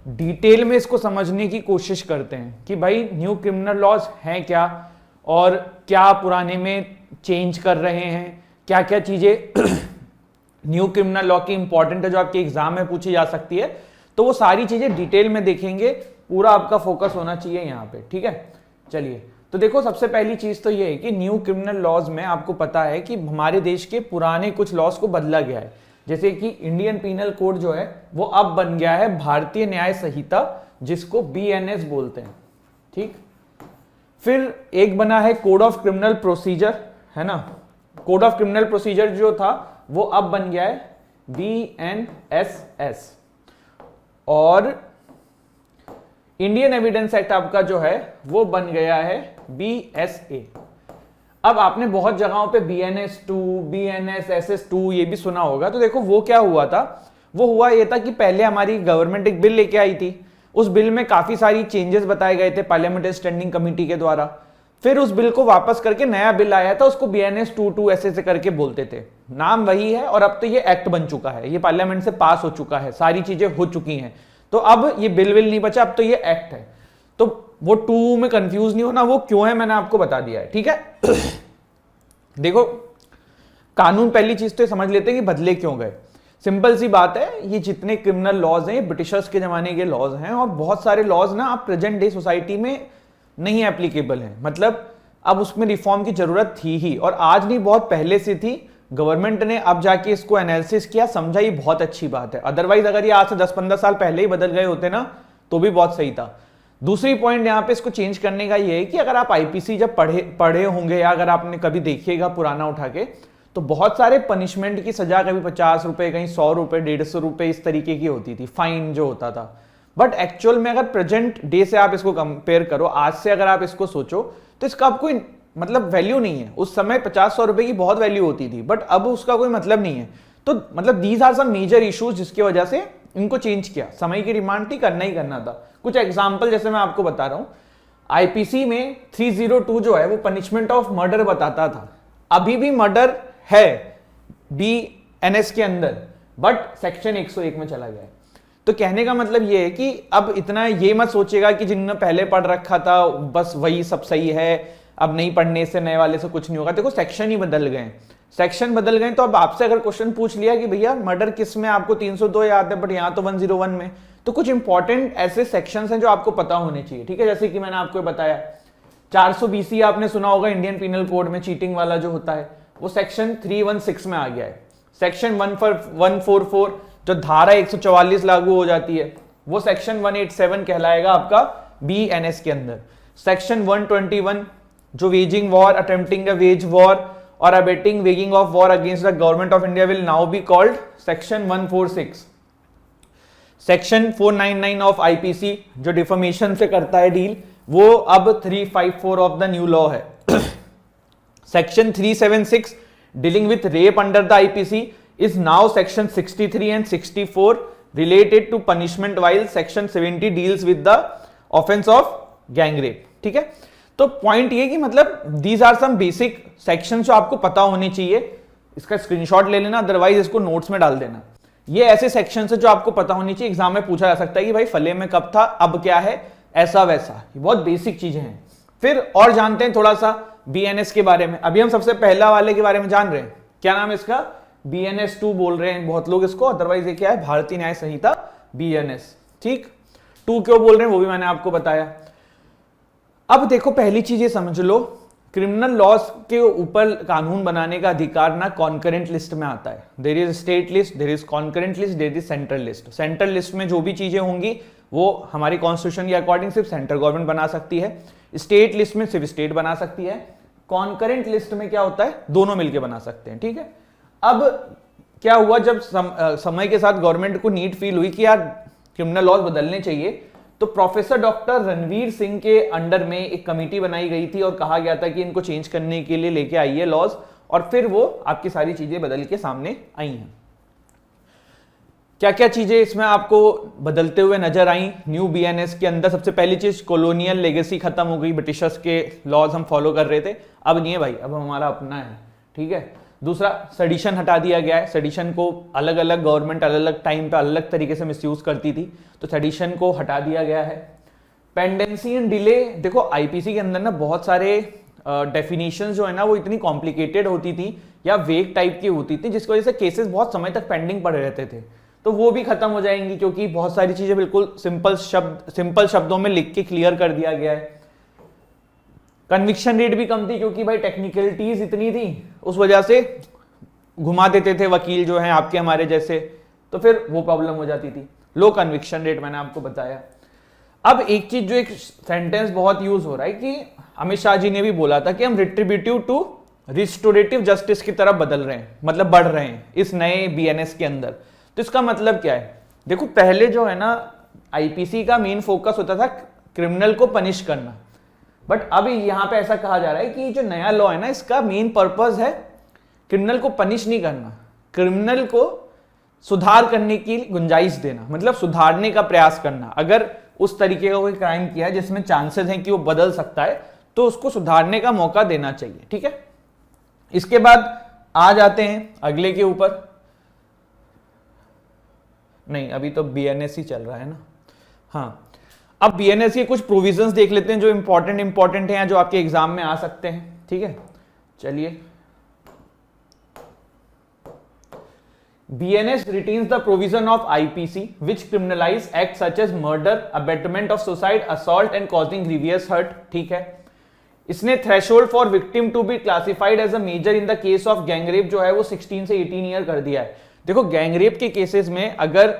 Detail में इसको समझने की कोशिश करते हैं कि भाई न्यू क्रिमिनल लॉज हैं क्या और क्या पुराने में चेंज कर रहे हैं, क्या क्या चीजें न्यू क्रिमिनल लॉ की इंपॉर्टेंट है जो आपके एग्जाम में पूछी जा सकती है। तो वो सारी चीजें डिटेल में देखेंगे, पूरा आपका फोकस होना चाहिए यहाँ पे, ठीक है। चलिए, तो देखो सबसे पहली चीज तो ये है कि न्यू क्रिमिनल लॉज में आपको पता है कि हमारे देश के पुराने कुछ लॉज को बदला गया है। जैसे कि इंडियन पीनल कोड जो है वो अब बन गया है भारतीय न्याय संहिता, जिसको BNS बोलते हैं, ठीक। फिर एक बना है कोड ऑफ क्रिमिनल प्रोसीजर, है ना। कोड ऑफ क्रिमिनल प्रोसीजर जो था वो अब बन गया है BNSS। और इंडियन एविडेंस एक्ट आपका जो है वो बन गया है BSA। अब आपने बहुत जगहों पे BNS2, BNS, SS2 ये भी सुना होगा। तो देखो वो क्या हुआ था, वो हुआ ये था कि पहले हमारी गवर्नमेंट एक बिल लेके आई थी, उस बिल में काफी सारी चेंजेस बताए गए थे पार्लियामेंट्री स्टैंडिंग कमेटी के द्वारा। फिर उस बिल को वापस करके नया बिल आया था, उसको BNS22 ऐसे करके बोलते थे, नाम वही है। और अब तो ये एक्ट बन चुका है, ये पार्लियामेंट से पास हो चुका है, सारी चीजें हो चुकी हैं। तो अब ये बिल नहीं बचा, अब तो ये एक्ट है। तो वो 2 में कंफ्यूज नहीं होना, वो क्यों है मैंने आपको बता दिया है, ठीक है। देखो कानून, पहली चीज तो समझ लेते हैं कि बदले क्यों गए। सिंपल सी बात है, ये जितने क्रिमिनल लॉज हैं ये ब्रिटिशर्स के जमाने के लॉज हैं, और बहुत सारे लॉज ना अब प्रेजेंट डे सोसाइटी में नहीं एप्लीकेबल हैं। मतलब अब उसमें रिफॉर्म की जरूरत थी ही, और आज नहीं बहुत पहले से थी। गवर्नमेंट ने अब जाके इसको एनालिसिस किया, समझा, ये बहुत अच्छी बात है। अदरवाइज अगर ये आज से 10-15 साल पहले ही बदल गए होते ना तो भी बहुत सही था। दूसरी पॉइंट यहाँ पे इसको चेंज करने का ये है कि अगर आप IPC जब पढ़े होंगे, या अगर आपने कभी देखिएगा पुराना उठा के, तो बहुत सारे पनिशमेंट की सजा कभी 50 रुपए, कहीं 100 रुपए, 150 रुपए इस तरीके की होती थी, फाइन जो होता था। बट एक्चुअल में अगर प्रेजेंट डे से आप इसको कंपेयर करो, आज से अगर आप इसको सोचो, तो इसका अब कोई मतलब वैल्यू नहीं है। उस समय 50-100 रुपए की बहुत वैल्यू होती थी, बट अब उसका कोई मतलब नहीं है। तो मतलब these are some major issues जिसकी वजह से इनको चेंज किया। समय की डिमांड थी, करना ही करना था। कुछ एग्जाम्पल जैसे मैं आपको बता रहा हूं, IPC में 302 जो है वो पनिशमेंट ऑफ मर्डर बताता था। अभी भी मर्डर है BNS के अंदर, बट सेक्शन 101 में चला गया है। तो कहने का मतलब ये है कि अब इतना ये मत सोचेगा कि जिन्होंने पहले पढ़ रखा था बस वही सब सही है, अब नहीं पढ़ने से नए वाले से कुछ नहीं होगा। देखो सेक्शन ही बदल गए, सेक्शन बदल गए। तो अब आपसे अगर क्वेश्चन पूछ लिया कि भैया मर्डर किस में, आपको 302 याद है बट यहां तो 101 में, तो कुछ इंपॉर्टेंट ऐसे सेक्शंस हैं जो आपको पता होने चाहिए, ठीक है। जैसे कि मैंने आपको बताया 420 आपने सुना होगा इंडियन पीनल कोड में, चीटिंग वाला जो होता है, वो सेक्शन 316 में आ गया है। सेक्शन 144 जो धारा 144 लागू हो जाती है, वो सेक्शन 187 कहलाएगा आपका BNS के अंदर। सेक्शन 121 जो वेजिंग वॉर, अटेम्प्टिंग अ वेज वॉर और abetting waging of war against the government of India will now be called section 146। Section 499 of IPC जो डिफमेशन से करता है डील, वो अब 354 ऑफ द न्यू लॉ है। Section 376 dealing with rape under the IPC is now section 63 and 64 related to punishment, while section 70 deals with the offense of gang rape, ठीक है। तो पॉइंट ये कि मतलब these are some basic sections जो आपको पता होने चाहिए। इसका स्क्रीनशॉट ले लेना, अदरवाइज इसको नोट्स में डाल देना। ये ऐसे सेक्शन है जो आपको पता होनी चाहिए, एग्जाम में पूछा जा सकता है कि भाई फले में कब था, अब क्या है, ऐसा वैसा। ये बहुत बेसिक चीजें हैं। फिर और जानते हैं थोड़ा सा BNS के बारे में। अभी हम सबसे पहला वाले के बारे में जान रहे हैं, क्या नाम है इसका, BNS2 बोल रहे हैं बहुत लोग इसको, अदरवाइज ये क्या है, भारतीय न्याय संहिता BNS, ठीक। 2 क्यों बोल रहे हैं वो भी मैंने आपको बताया। अब देखो पहली चीज ये समझ लो, क्रिमिनल लॉज के ऊपर कानून बनाने का अधिकार ना कॉन्करेंट लिस्ट में आता है। There is state list, there is concurrent list, there is central list. Central list में जो भी चीजें होंगी वो हमारी कॉन्स्टिट्यूशन के अकॉर्डिंग सिर्फ सेंट्रल गवर्नमेंट बना सकती है। स्टेट लिस्ट में सिर्फ स्टेट बना सकती है। कॉन्करेंट लिस्ट में क्या होता है, दोनों मिलकर बना सकते हैं, ठीक है। अब क्या हुआ, जब समय के साथ गवर्नमेंट को नीड फील हुई कि यार क्रिमिनल लॉज बदलने चाहिए, तो प्रोफेसर डॉक्टर रणवीर सिंह के अंडर में एक कमेटी बनाई गई थी और कहा गया था कि इनको चेंज करने के लिए लेके आइए लॉज, और फिर वो आपकी सारी चीजें बदल के सामने आई हैं। क्या क्या चीजें इसमें आपको बदलते हुए नजर आई न्यू BNS के अंदर। सबसे पहली चीज, कॉलोनियल लेगेसी खत्म हो गई, ब्रिटिशर्स के लॉज हम फॉलो कर रहे थे, अब नहीं है भाई, अब हमारा अपना है, ठीक है। दूसरा सेडिशन हटा दिया गया है, सेडिशन को अलग अलग गवर्नमेंट अलग अलग टाइम पे अलग अलग तरीके से मिसयूज करती थी, तो सेडिशन को हटा दिया गया है। पेंडेंसी एंड डिले, देखो आईपीसी के अंदर ना बहुत सारे डेफिनेशन जो है ना वो इतनी कॉम्प्लिकेटेड होती थी या वेग टाइप की होती थी जिसकी वजह से केसेस बहुत समय तक पेंडिंग पड़े रहते थे, तो वो भी खत्म हो जाएंगी क्योंकि बहुत सारी चीजें बिल्कुल सिंपल शब्दों में लिख के क्लियर कर दिया गया है। कन्विक्शन रेट भी कम थी क्योंकि भाई टेक्निकलिटीज इतनी थी, उस वजह से घुमा देते थे वकील जो हैं आपके हमारे जैसे, तो फिर वो प्रॉब्लम हो जाती थी। लो कन्विक्शन रेट मैंने आपको बताया। अब एक चीज जो एक सेंटेंस बहुत यूज हो रहा है कि अमित शाह जी ने भी बोला था कि हम रिट्रीब्यूटिव टू रिस्टोरेटिव जस्टिस की तरफ बदल रहे हैं, मतलब बढ़ रहे हैं इस नए बीएनएस के अंदर। तो इसका मतलब क्या है, देखो पहले जो है ना आईपीसी का मेन फोकस होता था क्रिमिनल को पनिश करना, बट अब यहां पे ऐसा कहा जा रहा है कि जो नया लॉ है ना इसका मेन पर्पस है क्रिमिनल को पनिश नहीं करना, क्रिमिनल को सुधार करने की गुंजाइश देना, मतलब सुधारने का प्रयास करना। अगर उस तरीके का कोई क्राइम किया है जिसमें चांसेस हैं कि वो बदल सकता है तो उसको सुधारने का मौका देना चाहिए, ठीक है। इसके बाद आ जाते हैं अगले के ऊपर, नहीं अभी तो बीएनएस ही चल रहा है ना। हाँ, अब बीएनएस के कुछ प्रोविजंस देख लेते हैं जो इंपॉर्टेंट हैं या जो आपके एग्जाम में आ सकते हैं, ठीक है। चलिए, BNS retains the provision of IPC which criminalize acts such as murder, abetment of suicide, assault and causing grievous hurt, ठीक है। इसने threshold for victim to be classified as a major in the case of gangrape जो है वो 16 से 18 year कर दिया है। देखो गैंगरेप के केसेस में अगर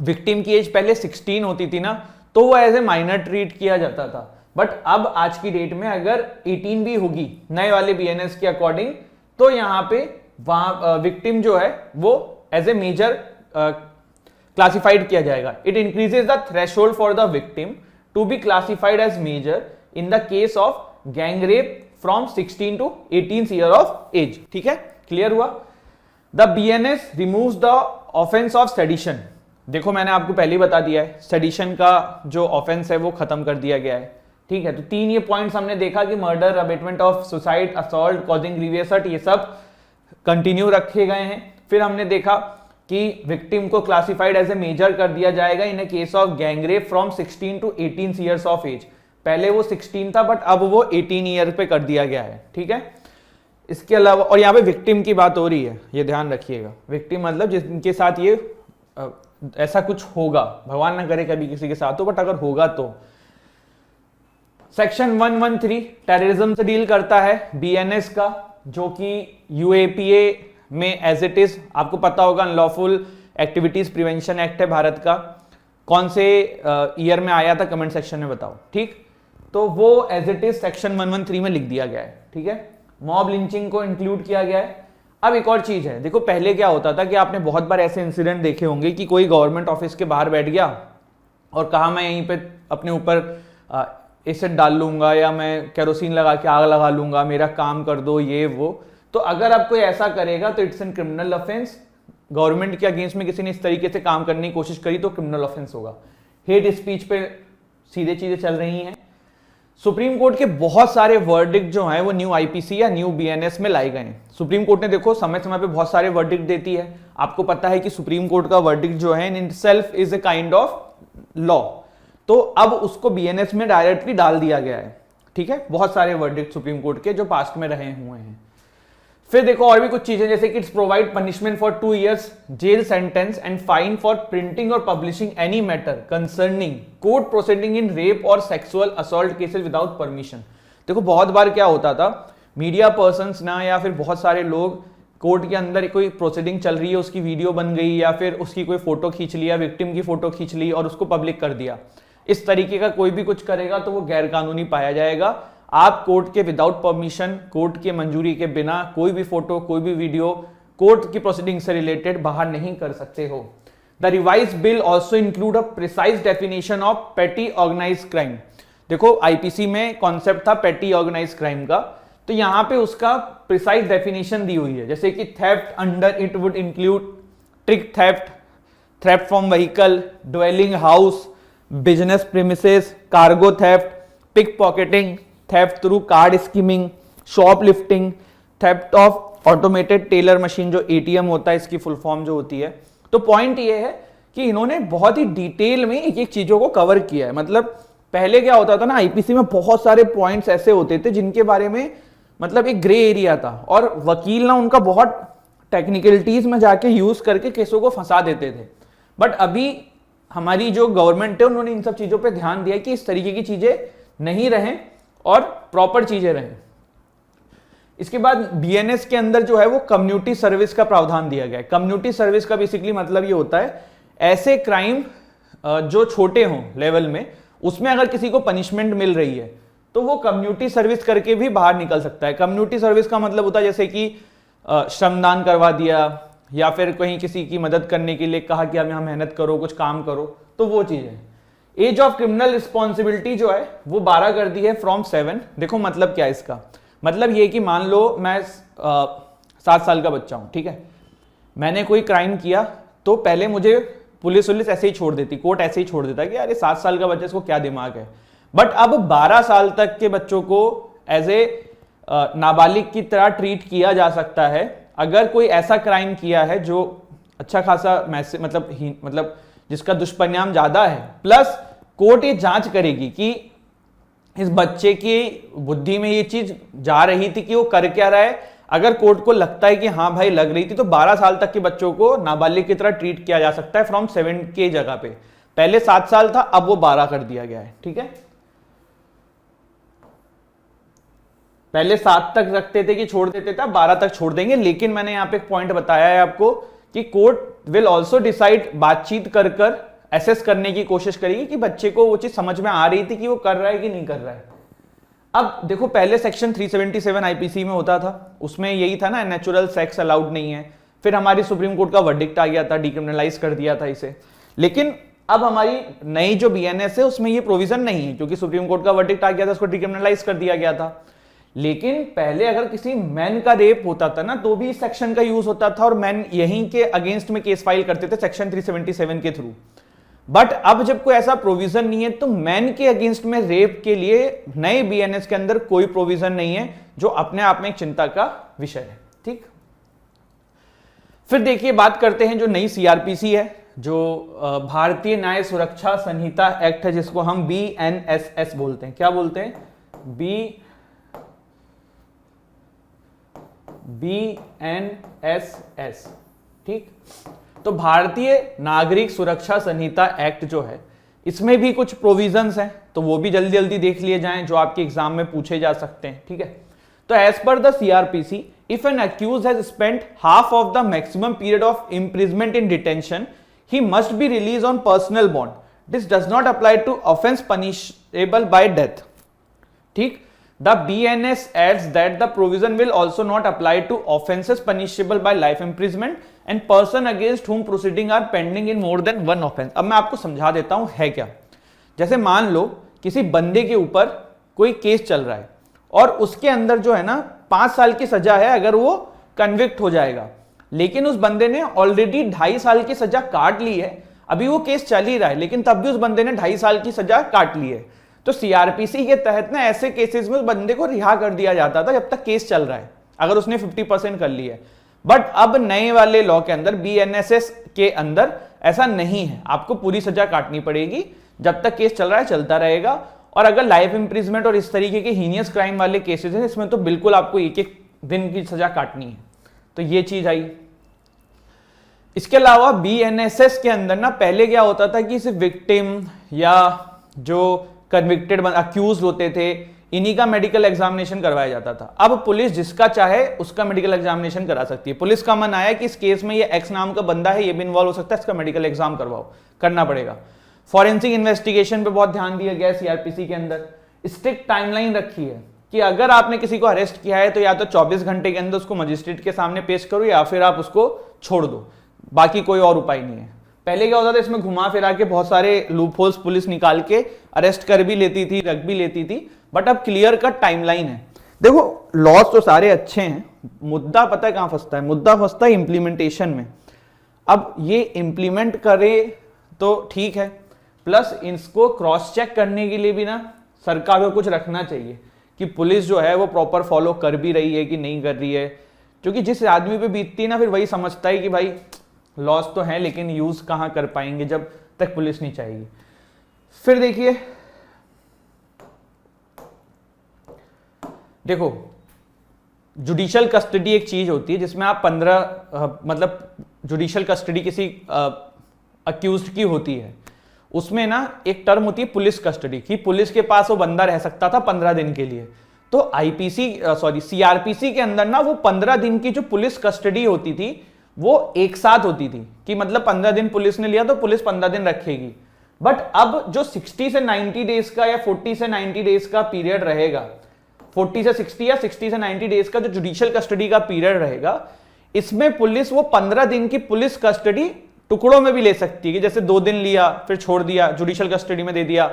विक्टिम की एज पहले 16 होती थी ना तो वो एज ए माइनर ट्रीट किया जाता था, बट अब आज की डेट में अगर 18 भी होगी नए वाले बीएनएस के अकॉर्डिंग तो यहां पे वहां विक्टिम जो है वो एज ए मेजर क्लासिफाइड किया जाएगा। It increases the threshold for the victim to be classified as major in the case of gang rape from 16 to 18 year of age, ठीक है, क्लियर हुआ। The BNS removes the offence of sedition, देखो मैंने आपको पहले ही बता दिया है सेडिशन का जो ऑफेंस है वो खत्म कर दिया गया है, ठीक है। तो 3 ये पॉइंट्स हमने देखा कि murder, abetment of suicide, assault, causing grievous hurt, ये सब कंटिन्यू रखे गए हैं। फिर हमने देखा कि विक्टिम को क्लासिफाइड एज ए मेजर कर दिया जाएगा in a case of gangrape from 16 to 18 years of age, पहले वो 16 था बट अब वो 18 ईयर पे कर दिया गया है, ठीक है। इसके अलावा और यहाँ पे विक्टिम की बात हो रही है, ये ध्यान रखिएगा, विक्टिम मतलब जिनके साथ ये ऐसा कुछ होगा, भगवान ना करे कभी किसी के साथ हो, बट अगर होगा तो। सेक्शन 113 टेररिज्म से डील करता है बीएनएस का, जो कि यूएपीए में एज इट इज आपको पता होगा अनलॉफुल एक्टिविटीज प्रिवेंशन एक्ट है भारत का, कौन से ईयर में आया था कमेंट सेक्शन में बताओ, ठीक। तो वो एज इट इज सेक्शन 113 में लिख दिया गया है, ठीक है। मॉब लिंचिंग को इंक्लूड किया गया है। अब एक और चीज है, देखो पहले क्या होता था कि आपने बहुत बार ऐसे इंसिडेंट देखे होंगे कि कोई गवर्नमेंट ऑफिस के बाहर बैठ गया और कहा मैं यहीं पे अपने ऊपर एसिड डाल लूंगा या मैं केरोसिन लगा के आग लगा लूंगा, मेरा काम कर दो, ये वो। तो अगर आप कोई ऐसा करेगा तो it's an criminal offence, government के अगेंस्ट में किसी ने इस तरीके से काम करने की कोशिश करी तो क्रिमिनल ऑफेंस होगा। हेट स्पीच पे सीधे चीजें चल रही हैं। सुप्रीम कोर्ट के बहुत सारे वर्डिक्ट जो हैं वो न्यू आईपीसी या न्यू बीएनएस में लाए गए हैं। सुप्रीम कोर्ट ने देखो समय समय पे बहुत सारे वर्डिक्ट देती है, आपको पता है कि सुप्रीम कोर्ट का वर्डिक्ट जो है in itself is a kind of law, तो अब उसको बीएनएस में डायरेक्टली डाल दिया गया है, ठीक है। बहुत सारे वर्डिक्ट सुप्रीम कोर्ट के जो पास्ट में रहे हुए हैं। फिर देखो और भी कुछ चीजें जैसे कि it's provide punishment for 2 years jail sentence and fine for printing और publishing any matter concerning court proceeding in rape और sexual assault cases without permission. देखो बहुत बार क्या होता था, मीडिया पर्सन्स ना या फिर बहुत सारे लोग कोर्ट के अंदर कोई प्रोसीडिंग चल रही है, उसकी वीडियो बन गई या फिर उसकी कोई फोटो खींच लिया, विक्टिम की फोटो खींच ली और उसको पब्लिक कर दिया। इस तरीके का कोई भी कुछ करेगा तो वो गैर कानूनी पाया जाएगा। आप कोर्ट के विदाउट परमिशन, कोर्ट के मंजूरी के बिना कोई भी फोटो, कोई भी वीडियो कोर्ट की प्रोसीडिंग से रिलेटेड बाहर नहीं कर सकते हो। The revise bill also include a precise definition of petty organised crime. देखो आईपीसी में कॉन्सेप्ट था पेटी ऑर्गेनाइज्ड क्राइम का, तो यहां पे उसका प्रिसाइज डेफिनेशन दी हुई है, जैसे कि theft under it would include trick theft, theft from vehicle, dwelling house, business premises, cargo theft, pick pocketing, theft through card skimming, shoplifting, theft of automated teller machine, जो एटीएम होता है, इसकी full form जो होती है। तो point ये है कि इन्होंने बहुत ही डिटेल में एक एक चीजों को कवर किया है। मतलब पहले क्या होता था ना, आईपीसी में बहुत सारे पॉइंट्स ऐसे होते थे जिनके बारे में मतलब एक ग्रे एरिया था, और वकील ना उनका बहुत टेक्निकलिटीज में जाके यूज करके केसों को फंसा देते थे। बट अभी हमारी जो गवर्नमेंट है उन्होंने इन सब चीजों पे ध्यान दिया कि इस तरीके की चीजें नहीं रहें और प्रॉपर चीजें रहें। इसके बाद बीएनएस के अंदर जो है वो कम्युनिटी सर्विस का प्रावधान दिया गया है। कम्युनिटी सर्विस का बेसिकली मतलब ये होता है ऐसे क्राइम जो छोटे हों लेवल में, उसमें अगर किसी को पनिशमेंट मिल रही है तो वो कम्युनिटी सर्विस करके भी बाहर निकल सकता है। कम्युनिटी सर्विस का मतलब होता है जैसे कि श्रमदान करवा दिया, या फिर कहीं किसी की मदद करने के लिए कहा कि आप यहाँ मेहनत करो, कुछ काम करो, तो वो चीज है। एज ऑफ क्रिमिनल रिस्पॉन्सिबिलिटी जो है वो 12 कर दी है फ्रॉम 7। देखो मतलब क्या है इसका, मतलब ये कि मान लो मैं 7 साल का बच्चा हूं, ठीक है, मैंने कोई क्राइम किया तो पहले मुझे पुलिस ऐसे ही छोड़ देती, कोर्ट ऐसे ही छोड़ देता कि यार ये 7 साल का बच्चा, इसको क्या दिमाग है। बट अब 12 साल तक के बच्चों को एज ए नाबालिग की तरह ट्रीट किया जा सकता है अगर कोई ऐसा क्राइम किया है जो अच्छा खासा मतलब जिसका दुष्परिणाम ज्यादा है। प्लस कोर्ट ये जांच करेगी कि इस बच्चे की बुद्धि में ये चीज जा रही थी कि वो कर क्या रहा है। अगर कोर्ट को लगता है कि हाँ भाई लग रही थी, तो 12 साल तक के बच्चों को नाबालिग की तरह ट्रीट किया जा सकता है फ्रॉम 7 के जगह पे। पहले 7 साल था, अब वो 12 कर दिया गया है, ठीक है। पहले 7 तक रखते थे कि छोड़ देते थे, 12 तक छोड़ देंगे। लेकिन मैंने यहां पे एक पॉइंट बताया है आपको कि कोर्ट विल ऑल्सो डिसाइड, बातचीत कर कर एसेस करने की कोशिश करेगी कि बच्चे को वो चीज समझ में आ रही थी कि वो कर रहा है कि नहीं कर रहा है। अब देखो पहले सेक्शन 377 आईपीसी में होता था, उसमें यही था ना, नेचुरल सेक्स अलाउड नहीं है। फिर हमारी सुप्रीम कोर्ट का वर्डिक्ट आ गया था, डिक्रिमिनलाइज कर दिया था इसे। लेकिन अब हमारी नई जो बीएनएस है उसमें ये प्रोविजन नहीं है, क्योंकि सुप्रीम कोर्ट का वर्डिक्ट आ गया था, उसको डिक्रिमिनलाइज कर दिया गया था। लेकिन पहले अगर किसी मैन का रेप होता था ना, तो भी इस सेक्शन का यूज होता था और मैन यहीं के अगेंस्ट में केस फाइल करते थे सेक्शन 377 के थ्रू। बट अब जब कोई ऐसा प्रोविजन नहीं है, तो मैन के अगेंस्ट में रेप के लिए नए बीएनएस के अंदर कोई प्रोविजन नहीं है, जो अपने आप में एक चिंता का विषय है, ठीक। फिर देखिए बात करते हैं जो नई सीआरपीसी है, जो भारतीय न्याय सुरक्षा संहिता एक्ट है, जिसको हम बीएनएसएस बोलते हैं। क्या बोलते हैं? बीएनएसएस, ठीक। तो भारतीय नागरिक सुरक्षा संहिता एक्ट जो है, इसमें भी कुछ प्रोविजंस हैं, तो वो भी जल्दी जल्दी देख लिए जाएं, जो आपके एग्जाम में पूछे जा सकते हैं, ठीक है। तो as per the CrPC, if an accused has spent half of the maximum period of imprisonment in detention, he must be released on personal bond. This does not apply to offense punishable by death. ठीक। The BNS adds that the provision will also not apply to offenses punishable by life imprisonment and person against whom proceeding are pending in more than one offense. अब मैं आपको समझा देता हूं है क्या। जैसे मान लो किसी बंदे के ऊपर कोई केस चल रहा है और उसके अंदर जो है ना 5 साल की सजा है अगर वो कन्विक्ट हो जाएगा, लेकिन उस बंदे ने ऑलरेडी 2.5 साल की सजा काट ली है, अभी वो केस चल ही रहा है, लेकिन तब भी उस बंदे ने 2.5 साल की सजा काट ली है। तो सीआरपीसी के तहत ना ऐसे केसेस में उस बंदे को रिहा कर दिया जाता था जब तक केस चल रहा है, अगर उसने 50% कर ली है। बट अब नए वाले लॉ के अंदर, बीएनएसएस के अंदर ऐसा नहीं है, आपको पूरी सजा काटनी पड़ेगी, जब तक केस चल रहा है चलता रहेगा। और अगर लाइफ इंप्रिजमेंट और इस तरीके के हीनियस क्राइम वाले केसेस हैं, इसमें तो बिल्कुल आपको 1-1 दिन की सजा काटनी है। तो ये चीज आई। इसके अलावा बीएनएसएस के अंदर ना पहले क्या होता था कि सिर्फ विक्टिम या जो कन्विक्टेड अक्यूज होते थे, इन्हीं का मेडिकल एग्जामिनेशन करवाया जाता था। अब पुलिस जिसका चाहे उसका मेडिकल एग्जामिनेशन करा सकती है। पुलिस का मन आया कि इस केस में ये एक्स नाम का बंदा है, ये भी इन्वॉल्व हो सकता है, इसका मेडिकल एग्जाम करवाओ, करना पड़ेगा। फॉरेंसिक इन्वेस्टिगेशन पे बहुत ध्यान दिया गया है सीआरपीसी के अंदर। स्ट्रिक्ट टाइमलाइन रखी है कि अगर आपने किसी को अरेस्ट किया है तो या तो 24 घंटे के अंदर उसको मजिस्ट्रेट के सामने पेश करो या फिर आप उसको छोड़ दो, बाकी कोई और उपाय नहीं है। पहले क्या होता था, इसमें घुमा फिरा के बहुत सारे लूप होल्स पुलिस निकाल के अरेस्ट कर भी लेती थी, रख भी लेती थी, बट अब क्लियर कट टाइमलाइन है। देखो लॉज तो सारे अच्छे हैं, मुद्दा पता है कहां फंसता है? मुद्दा फंसता है इंप्लीमेंटेशन में। अब ये इंप्लीमेंट करे तो ठीक है, प्लस इसको क्रॉस चेक करने के लिए भी ना सरकार को कुछ रखना चाहिए कि पुलिस जो है वो प्रॉपर फॉलो कर भी रही है कि नहीं कर रही है। क्योंकि जिस आदमी पे बीतती है ना फिर वही समझता है कि भाई लॉस तो है लेकिन यूज कहां कर पाएंगे जब तक पुलिस नहीं चाहेगी। फिर देखिए, देखो जुडिशियल कस्टडी एक चीज होती है जिसमें आप 15 मतलब जुडिशियल कस्टडी किसी अक्यूज्ड की होती है, उसमें ना एक टर्म होती है पुलिस कस्टडी की, पुलिस के पास वो बंदा रह सकता था 15 दिन के लिए। तो सीआरपीसी के अंदर ना वो 15 दिन की जो पुलिस कस्टडी होती थी वो एक साथ होती थी कि मतलब 15 दिन पुलिस ने लिया तो पुलिस 15 दिन रखेगी। बट अब जो 60 से 90 डेज का या 40 से 90 डेज का पीरियड रहेगा, 40 से 60 या 60 से 90 डेज का जो जुडिशियल कस्टडी का पीरियड रहेगा, इसमें पुलिस वो 15 दिन की पुलिस कस्टडी टुकड़ों में भी ले सकती है, जैसे 2 दिन लिया फिर छोड़ दिया, जुडिशियल कस्टडी में दे दिया,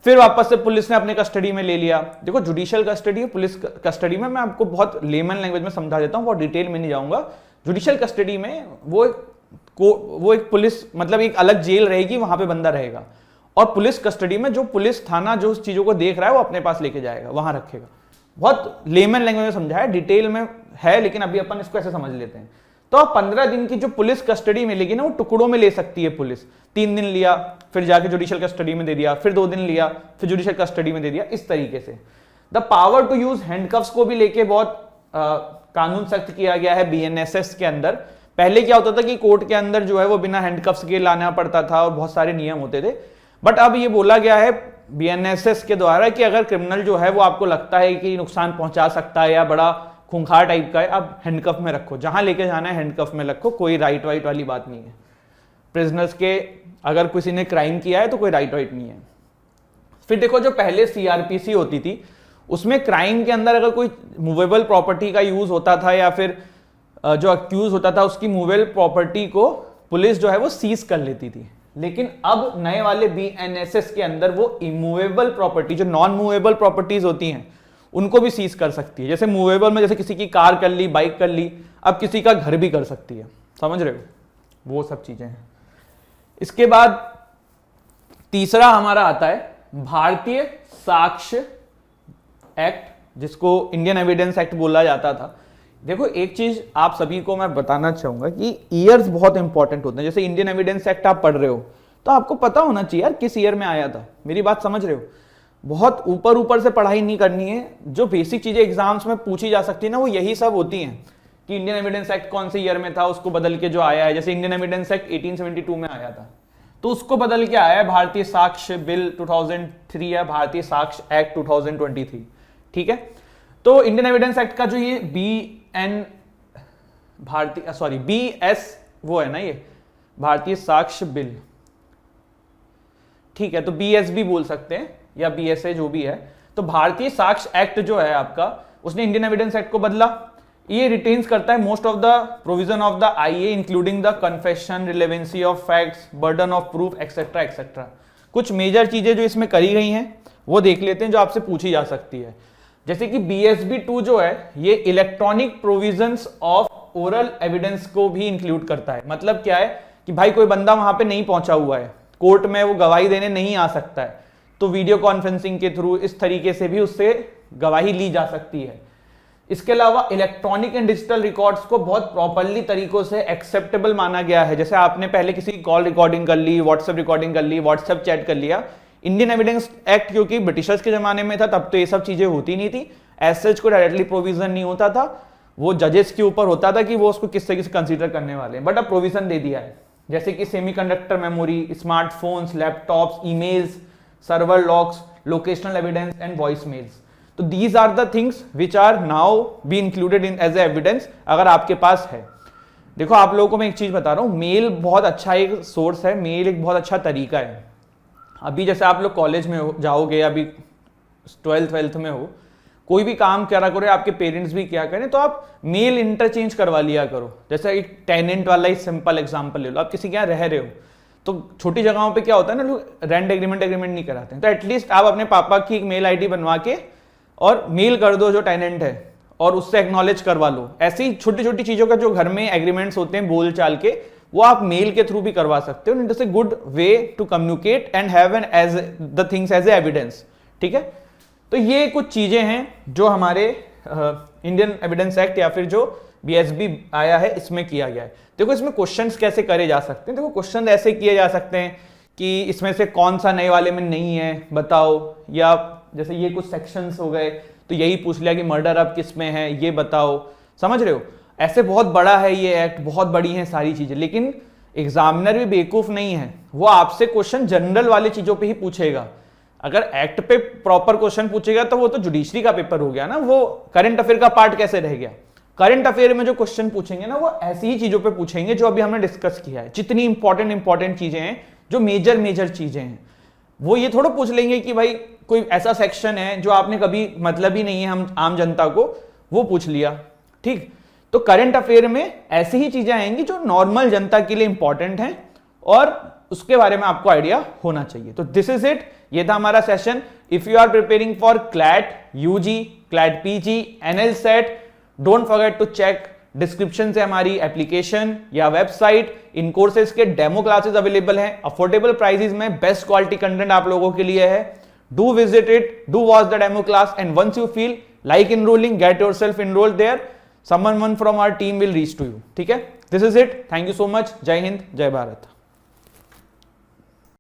फिर वापस से पुलिस ने अपने कस्टडी में ले लिया। देखो जुडिशियल कस्टडी पुलिस कस्टडी में मैं आपको बहुत लेमन लैंग्वेज में समझा देता हूं, बहुत डिटेल में नहीं जाऊंगा। जुडिशियल कस्टडी में वो एक पुलिस मतलब एक अलग जेल रहेगी, वहां पे बंदा रहेगा, और पुलिस कस्टडी में जो पुलिस थाना जो उस चीजों को देख रहा है वो अपने पास लेके जाएगा, वहां रखेगा। बहुत लेमन लैंग्वेज में समझा है, डिटेल में है, लेकिन अभी अपन इसको ऐसे समझ लेते हैं। तो अब 15 दिन की जो पुलिस कस्टडी मिलेगी ना वो टुकड़ों में ले सकती है पुलिस। 3 दिन लिया फिर जाके जुडिशियल कस्टडी में दे दिया, फिर 2 दिन लिया फिर जुडिशियल कस्टडी में दे दिया, इस तरीके से। The power to use handcuffs को भी लेके बहुत कानून सख्त किया गया है बीएनएसएस के अंदर। पहले क्या होता था कि कोर्ट के अंदर जो है वो बिना हैंडकफ्स के लाना पड़ता था और बहुत सारे नियम होते थे, बट अब ये बोला गया है बीएनएसएस के द्वारा कि अगर क्रिमिनल जो है वो आपको लगता है कि नुकसान पहुंचा सकता है या बड़ा खूंखार टाइप का है, आप हैंडकफ में रखो, जहां लेके जाना है हैंडकफ में रखो, कोई राइट वाइट वाली बात नहीं है। प्रिजनर्स के अगर किसी ने क्राइम किया है तो कोई राइट वाइट नहीं है। फिर देखो जो पहले सीआरपीसी होती थी उसमें क्राइम के अंदर अगर कोई मूवेबल प्रॉपर्टी का यूज होता था या फिर जो अक्यूज होता था उसकी मूवेबल प्रॉपर्टी को पुलिस जो है वो सीज कर लेती थी। लेकिन अब नए वाले बीएनएसएस के अंदर वो इमूवेबल प्रॉपर्टी, जो नॉन मूवेबल प्रॉपर्टीज होती हैं, उनको भी सीज कर सकती है। जैसे मूवेबल में जैसे किसी की कार कर ली, बाइक कर ली, अब किसी का घर भी कर सकती है, समझ रहे हो, वो सब चीजें हैं। इसके बाद तीसरा हमारा आता है भारतीय साक्ष्य एक्ट, जिसको इंडियन एविडेंस एक्ट बोला जाता था। देखो एक चीज आप सभी को मैं बताना चाहूंगा कि ईयर्स बहुत इंपॉर्टेंट होते हैं। जैसे इंडियन एविडेंस एक्ट आप पढ़ रहे हो तो आपको पता होना चाहिए यार किस ईयर में आया था, मेरी बात समझ रहे हो। बहुत ऊपर ऊपर से पढ़ाई नहीं करनी है, जो बेसिक चीजें एग्जाम्स में पूछी जा सकती है ना वो यही सब होती हैं कि इंडियन एविडेंस एक्ट कौन से ईयर में था, उसको बदल के जो आया है। जैसे इंडियन एविडेंस एक्ट 1872 में आया था तो उसको बदल के आया है भारतीय साक्ष्य बिल 2003 या भारतीय साक्ष्य एक्ट 2023, ठीक है। तो इंडियन एविडेंस एक्ट का जो ये BS वो है ना, ये भारतीय साक्ष्य बिल, ठीक है, तो BS भी बोल सकते हैं या BSA जो भी है। तो भारतीय साक्ष्य एक्ट जो है आपका, उसने इंडियन एविडेंस एक्ट को बदला। ये रिटेन्स करता है most of the provision of the IA including the confession, relevancy of facts, burden of proof etcetera etcetera. कुछ मेजर चीजें जो इसमें करी गई हैं वो देख लेते हैं जो आपसे पूछी जा सकती है। जैसे कि BSB 2 जो है ये electronic provisions of oral evidence को भी इंक्लूड करता है। मतलब क्या है कि भाई कोई बंदा वहां पे नहीं पहुंचा हुआ है, कोर्ट में वो गवाही देने नहीं आ सकता है, तो वीडियो कॉन्फ्रेंसिंग के थ्रू इस तरीके से भी उससे गवाही ली जा सकती है। इसके अलावा इलेक्ट्रॉनिक एंड डिजिटल रिकॉर्ड्स को बहुत प्रॉपरली तरीकों से एक्सेप्टेबल माना गया है। जैसे आपने पहले किसी की कॉल रिकॉर्डिंग कर ली, व्हाट्सएप रिकॉर्डिंग कर ली, व्हाट्सएप चैट कर लिया। इंडियन एविडेंस एक्ट क्योंकि ब्रिटिशर्स के जमाने में था तब तो ये सब चीजें होती नहीं थी, एज सच को डायरेक्टली प्रोविजन नहीं होता था, वो जजेस के ऊपर होता था कि वो उसको किस तरीके से कंसीडर करने वाले हैं। बट अब प्रोविजन दे दिया है, जैसे कि semiconductor memory, smartphones, laptops, emails, server logs, locational evidence and voice mails. तो these are the things which are now be included in as a evidence अगर आपके पास है। देखो आप लोगों को मैं एक चीज बता रहा हूं, मेल बहुत अच्छा एक सोर्स है, मेल एक बहुत अच्छा तरीका है। अभी जैसे आप लोग कॉलेज में जाओगे, अभी 12th में हो, कोई भी काम करा करो, आपके पेरेंट्स भी क्या करें, तो आप मेल इंटरचेंज करवा लिया करो। जैसे एक टेनेंट वाला ही सिंपल एग्जांपल ले लो, आप किसी के यहाँ रह रहे हो तो छोटी जगहों पे क्या होता है ना, लोग रेंट एग्रीमेंट नहीं कराते हैं, तो एटलीस्ट आप अपने पापा की एक मेल आईडी बनवा के और मेल कर दो जो टेनेंट है और उससे एक्नॉलेज करवा लो। ऐसी छोटी छोटी चीजों का जो घर में एग्रीमेंट्स होते हैं बोल चाल के, वो आप मेल के थ्रू भी करवा सकते हो। It is a good way to communicate and have an as the things as a evidence, ठीक है। तो ये कुछ चीजें हैं जो हमारे इंडियन एविडेंस एक्ट या फिर जो BSB आया है, इसमें किया गया है। देखो इसमें क्वेश्चंस कैसे करे जा सकते हैं, देखो क्वेश्चन ऐसे किए जा सकते हैं कि इसमें से कौन सा नए वाले में नहीं है बताओ, या जैसे ये कुछ सेक्शंस हो गए तो यही पूछ लिया कि मर्डर अब किस में है ये बताओ, समझ रहे हो। ऐसे बहुत बड़ा है ये एक्ट, बहुत बड़ी है सारी चीजें, लेकिन एग्जामिनर भी बेवकूफ नहीं है, वो आपसे क्वेश्चन जनरल वाले चीजों पे ही पूछेगा। अगर एक्ट पे प्रॉपर क्वेश्चन पूछेगा तो वो तो जुडिशरी का पेपर हो गया ना, वो करंट अफेयर का पार्ट कैसे रह गया। करंट अफेयर में जो क्वेश्चन पूछेंगे ना वो ऐसी ही चीजों पे पूछेंगे जो अभी हमने डिस्कस किया है, जितनी इंपॉर्टेंट चीजें हैं, जो मेजर चीजें हैं, वो ये थोड़ा पूछ लेंगे कि भाई कोई ऐसा सेक्शन है जो आपने कभी मतलब ही नहीं है हम आम जनता को, वो पूछ लिया, ठीक। तो करंट अफेयर में ऐसी ही चीजें आएंगी जो नॉर्मल जनता के लिए इंपॉर्टेंट हैं और उसके बारे में आपको आइडिया होना चाहिए। तो दिस इज इट, ये था हमारा सेशन। If you are preparing for CLAT UG, CLAT PG, NL SET, don't forget to check description से हमारी एप्लीकेशन या वेबसाइट, इन कोर्सेज के डेमो क्लासेस अवेलेबल हैं, अफोर्डेबल प्राइसेस में बेस्ट क्वालिटी कंटेंट आप लोगों के लिए है। Do visit it, do watch the demo class, and once you feel like enrolling, get yourself enrolled there. Someone from our team will reach to you. ठीक है, this is it. Thank you so much. जय हिंद, जय भारत.